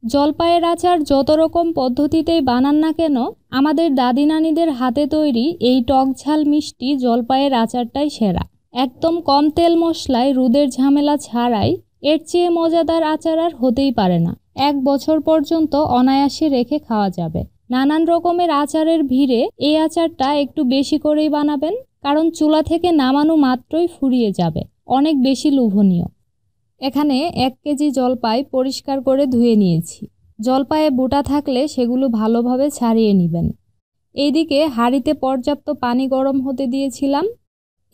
জলপাইয়ের আচার যত রকম পদ্ধতিতেই বানান না কেন, আমাদের দাদি নানিদের হাতে তৈরি এই টক ঝাল মিষ্টি জলপাইয়ের আচারটাই সেরা। একদম কম তেল মশলায় রোদের ঝামেলা ছাড়াই এর চেয়ে মজাদার আচার আর হতেই পারে না। 1 বছর পর্যন্ত অনায়াসে রেখে খাওয়া যাবে। নানান রকমের আচারের ভিড়ে এই আচারটা একটু বেশি করেই বানাবেন, কারণ চুলা থেকে নামানো মাত্রই ফুরিয়ে যাবে। অনেক বেশি লোভনীয়। এখানে 1 কেজি জলপাই পরিষ্কার করে ধুয়ে নিয়েছি। জলপাইয়ে বোটা থাকলে সেগুলো ভালোভাবে ছাড়িয়ে নেবেন। এইদিকে হাঁড়িতে পর্যাপ্ত পানি গরম হতে দিয়েছিলাম।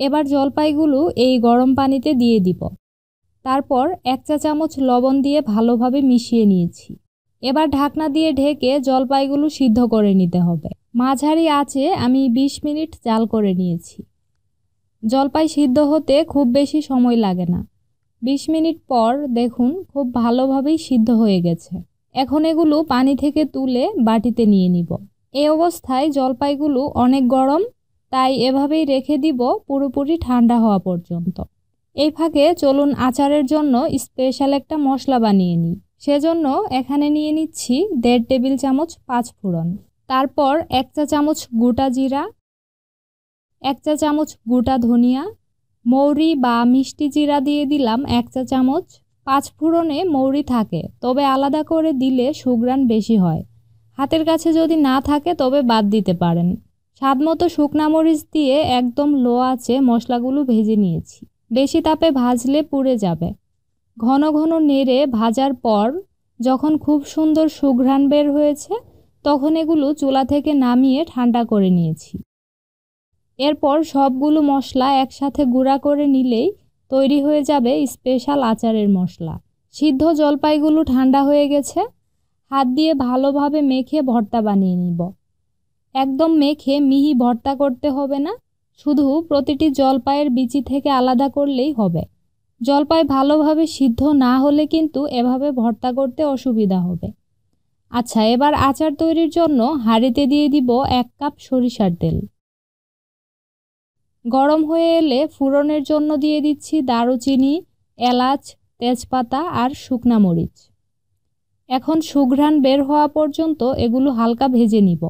এবার জলপাইগুলো এই গরম পানিতে দিয়ে দিব। তারপর 1 চা চামচ লবণ দিয়ে ভালোভাবে মিশিয়ে নিয়েছি। এবার ঢাকনা দিয়ে ঢেকে জলপাইগুলো সিদ্ধ করে নিতে হবে। মাঝারি আঁচে আমি 20 মিনিট জাল করে নিয়েছি। জলপাই সিদ্ধ হতে খুব বেশি সময় লাগে না। 20 মিনিট পর দেখুন খুব ভালোভাবেই সিদ্ধ হয়ে গেছে। এখন এগুলো পানি থেকে তুলে বাটিতে নিয়ে নিব। এই অবস্থায় জলপাইগুলো অনেক গরম, তাই এভাবেই রেখে দিব পুরোপুরি ঠান্ডা হওয়া পর্যন্ত। এই ফাঁকে চলুন আচারের জন্য স্পেশাল একটা মশলা বানিয়ে নিই। সেজন্য এখানে নিয়ে নিচ্ছি 1.5 টেবিল চামচ 5 ফোড়ন, তারপর 1 চা চামচ গোটা জিরা, 1 চা চামচ গোটা ধনিয়া, মৌরি বা মিষ্টি জিরা দিয়ে দিলাম 1 চা চামচ। 5 ফোড়নে মৌরি থাকে, তবে আলাদা করে দিলে সুঘ্রাণ বেশি হয়। হাতের কাছে যদি না থাকে তবে বাদ দিতে পারেন। স্বাদমতো শুকনা মরিচ দিয়ে একদম লো আঁচে মশলাগুলো ভেজে নিয়েছি। বেশি তাপে ভাজলে পুড়ে যাবে। ঘন ঘন নেড়ে ভাজার পর যখন খুব সুন্দর সুঘ্রাণ বের হয়েছে, তখন এগুলো চুলা থেকে নামিয়ে ঠান্ডা করে নিয়েছি। এরপর সবগুলো মশলা একসাথে গুঁড়া করে নিলেই তৈরি হয়ে যাবে স্পেশাল আচারের মশলা। সিদ্ধ জলপাইগুলো ঠান্ডা হয়ে গেছে। হাত দিয়ে ভালোভাবে মেখে ভর্তা বানিয়ে নিব। একদম মেখে মিহি ভর্তা করতে হবে না, শুধু প্রতিটি জলপাইয়ের বিচি থেকে আলাদা করলেই হবে। জলপাই ভালোভাবে সিদ্ধ না হলে কিন্তু এভাবে ভর্তা করতে অসুবিধা হবে। আচ্ছা, এবার আচার তৈরির জন্য হাঁড়িতে দিয়ে দিব 1 কাপ সরিষার তেল। গরম হয়ে এলে ফোড়নের জন্য দিয়ে দিচ্ছি দারুচিনি, এলাচ, তেজপাতা আর শুকনা মরিচ। এখন সুঘ্রাণ বের হওয়া পর্যন্ত এগুলো হালকা ভেজে নিব।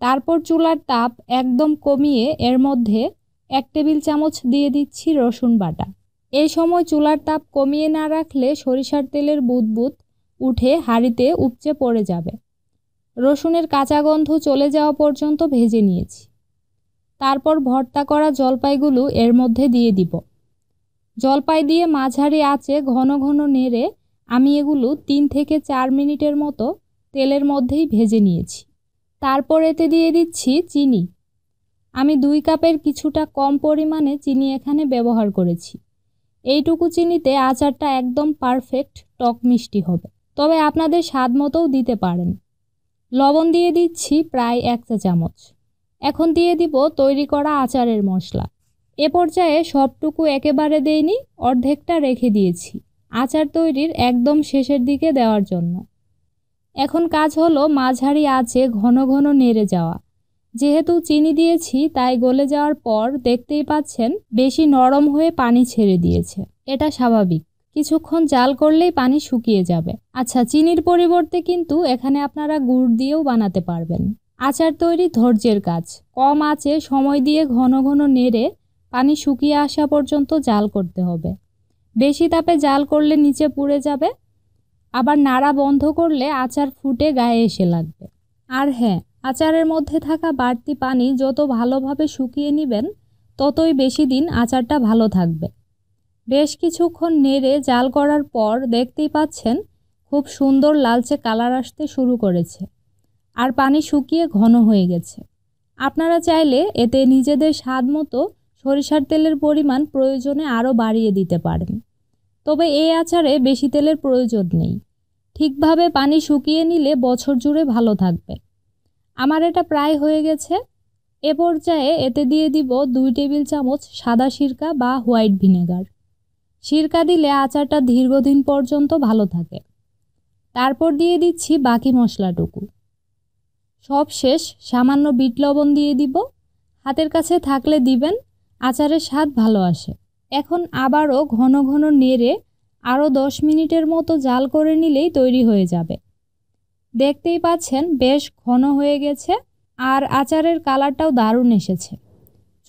তারপর চুলার তাপ একদম কমিয়ে এর মধ্যে 1 টেবিল চামচ দিয়ে দিচ্ছি রসুন বাটা। এই সময় চুলার তাপ কমিয়ে না রাখলে সরিষার তেলের বুদবুদ উঠে হাঁড়িতে উপচে পড়ে যাবে। রসুনের কাঁচা গন্ধ চলে যাওয়া পর্যন্ত ভেজে নিয়েছি। তারপর ভর্তা করা জলপাইগুলো এর মধ্যে দিয়ে দিব। জলপাই দিয়ে মাঝারি আঁচে ঘন ঘন নেড়ে আমি এগুলো 3 থেকে 4 মিনিটের মতো তেলের মধ্যেই ভেজে নিয়েছি। তারপর এতে দিয়ে দিচ্ছি চিনি। আমি 2 কাপের কিছুটা কম পরিমাণে চিনি এখানে ব্যবহার করেছি। এইটুকু চিনিতে আচারটা একদম পারফেক্ট টক মিষ্টি হবে, তবে আপনাদের স্বাদ মতোও দিতে পারেন। লবণ দিয়ে দিচ্ছি প্রায় 1 চা চামচ। এখন দিয়ে দিব তৈরি করা আচারের মশলা। এ পর্যায়ে সবটুকু একেবারে দেইনি, অর্ধেকটা রেখে দিয়েছি আচার তৈরির একদম শেষের দিকে দেওয়ার জন্য। এখন কাজ হলো মাঝারি আঁচে ঘন ঘন নেড়ে যাওয়া। যেহেতু চিনি দিয়েছি তাই গলে যাওয়ার পর দেখতেই পাচ্ছেন বেশি নরম হয়ে পানি ছেড়ে দিয়েছে। এটা স্বাভাবিক, কিছুক্ষণ জাল করলেই পানি শুকিয়ে যাবে। আচ্ছা, চিনির পরিবর্তে কিন্তু এখানে আপনারা গুড় দিয়েও বানাতে পারবেন। আচার তৈরি ধৈর্যের কাজ। কম আঁচে সময় দিয়ে ঘন ঘন নেড়ে পানি শুকিয়ে আসা পর্যন্ত জাল করতে হবে। বেশি তাপে জাল করলে নিচে পুড়ে যাবে, আবার নাড়া বন্ধ করলে আচার ফুটে গায়ে এসে লাগবে। আর হ্যাঁ, আচারের মধ্যে থাকা বাড়তি পানি যত ভালোভাবে শুকিয়ে নেবেন, ততই বেশি দিন আচারটা ভালো থাকবে। বেশ কিছুক্ষণ নেড়ে জাল করার পর দেখতেই পাচ্ছেন খুব সুন্দর লালচে কালার আসতে শুরু করেছে আর পানি শুকিয়ে ঘন হয়ে গেছে। আপনারা চাইলে এতে নিজেদের স্বাদ মতো সরিষার তেলের পরিমাণ প্রয়োজনে আরও বাড়িয়ে দিতে পারেন, তবে এই আচারে বেশি তেলের প্রয়োজন নেই। ঠিকভাবে পানি শুকিয়ে নিলে বছর জুড়ে ভালো থাকবে। আমার এটা প্রায় হয়ে গেছে। এ পর্যায়ে এতে দিয়ে দিব 2 টেবিল চামচ সাদা সিরকা বা হোয়াইট ভিনেগার। সিরকা দিলে আচারটা দীর্ঘদিন পর্যন্ত ভালো থাকে। তারপর দিয়ে দিচ্ছি বাকি মশলাটুকু। সব শেষ সামান্য বিট লবণ দিয়ে দিব। হাতের কাছে থাকলে দিবেন, আচারের স্বাদ ভালো আসে। এখন আবারও ঘন ঘন নেড়ে আরও 10 মিনিটের মতো জাল করে নিলেই তৈরি হয়ে যাবে। দেখতেই পাচ্ছেন বেশ ঘন হয়ে গেছে আর আচারের কালারটাও দারুণ এসেছে।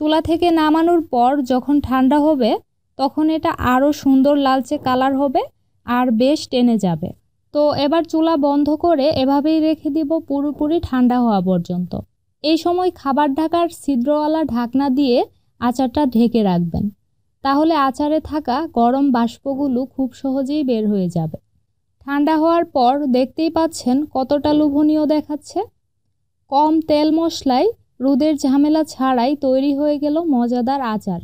চুলা থেকে নামানোর পর যখন ঠান্ডা হবে তখন এটা আরও সুন্দর লালচে কালার হবে আর বেশ টেনে যাবে। তো এবার চুলা বন্ধ করে এভাবেই রেখে দিব পুরোপুরি ঠান্ডা হওয়া পর্যন্ত। এই সময় খাবার ঢাকার ছিদ্রওয়ালা ঢাকনা দিয়ে আচারটা ঢেকে রাখবেন, তাহলে আচারে থাকা গরম বাষ্পগুলো খুব সহজেই বের হয়ে যাবে। ঠান্ডা হওয়ার পর দেখতেই পাচ্ছেন কতটা লোভনীয় দেখাচ্ছে। কম তেল মশলায় রোদের ঝামেলা ছাড়াই তৈরি হয়ে গেল মজাদার আচার।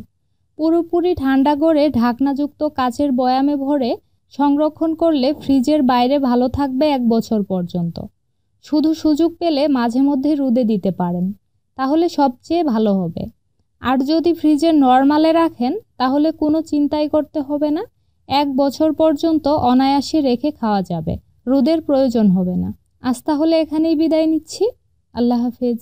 পুরোপুরি ঠান্ডা করে ঢাকনাযুক্ত কাচের বয়ামে ভরে সংরক্ষণ করলে ফ্রিজের বাইরে ভালো থাকবে 1 বছর পর্যন্ত। শুধু সুযোগ পেলে মাঝে মধ্যে রোদে দিতে পারেন, তাহলে সবচেয়ে ভালো হবে। আর যদি ফ্রিজে নরমালে রাখেন তাহলে কোনো চিন্তাই করতে হবে না, 1 বছর পর্যন্ত অনায়াসে রেখে খাওয়া যাবে, রোদের প্রয়োজন হবে না। আজ তাহলে এখানেই বিদায় নিচ্ছি। আল্লাহ হাফেজ।